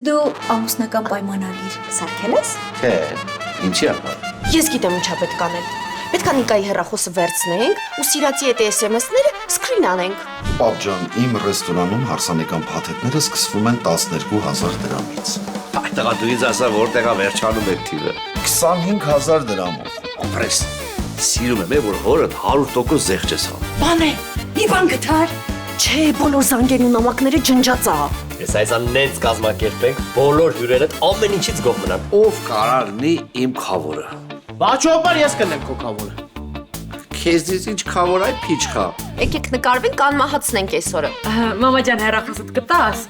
Դու ամուսնական պայմանագիր սարքել ես։ Թե, ինչի համար։ Ես գիտեմ ինչա պետք անել։ Պետք է Նիկայի հեռախոսը վերցնենք ու սիրածի հետ SMS-ները սկրին անենք։ Պապ ջան, իմ ռեստորանում հարսանեկան փաթեթները սկսվում են 12,000 դրամից։ Այդ տղա դու ինձ ասա որտեղ է վերջանում այդ թիվը։ 25,000 դրամով։ Ապրես, սիրում եմ, որ հորդ 100% զեղչ ես անում։ Բան է, մի բան գտար։ Չէ, բոլոր զանգերի ու նամակները ջնջած է։ Ես այսան նենց կազմակերպենք, բոլոր հյուրերդ ամեն ինչից գոհ մնան։ Ով կարարնի իմ քավորը։ Բաչոպար ես կնեմ քո քավորը։ Քեզից ինչ քավոր այ փիչխա։ Եկեք նկարվենք, անմահացնենք այսօրը։ Մամա ջան, հեռախոսդ կտաս։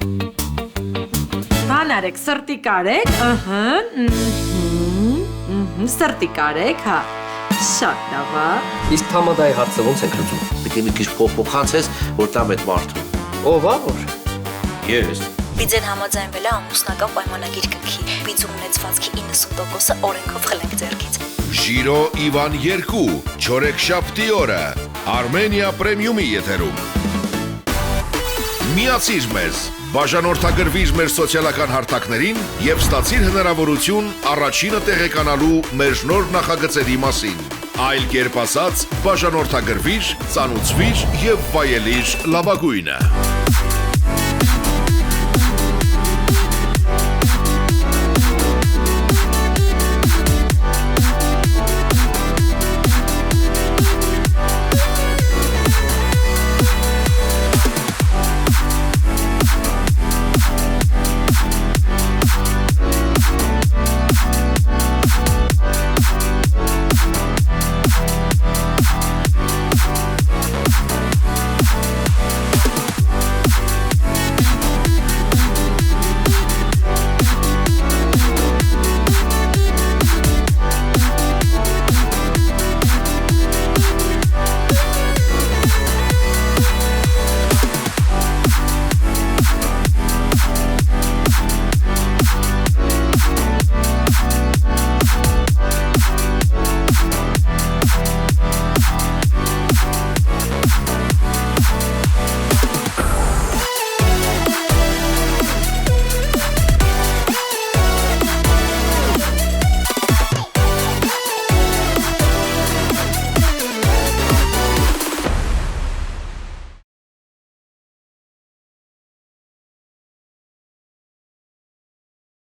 Բան արեք, սրտի կարեք, սրտի կարեք, հա։ Շատ լավ է։ Իսկ համադայի հարցը ոնց եք լուծում։ Պետք է մի քիչ փոխանցես, որ տամ այդ մարդու։ Ով է որ։ Ես։ Բիձեն համաձայնվել է ամուսնական պայմանագիր կնքի։ Բիձու ունեցվածքի 90%-ը օրենքով խլենք ձեռքից։ Ժիրո Իվան 2 չորեքշաբթի օրը Armenia Premium-ի եթերում։ Միացիր մեզ, բաժանորդագրվիր մեր սոցիալական հարթակներին եւ ստացիր հնարավորություն առաջինը տեղեկանալու մեր նոր նախագծերի մասին։ Այլ կերպ ասած, բաժանորդագրվիր, ծանուցվիր եւ վայելիր լավագույնը։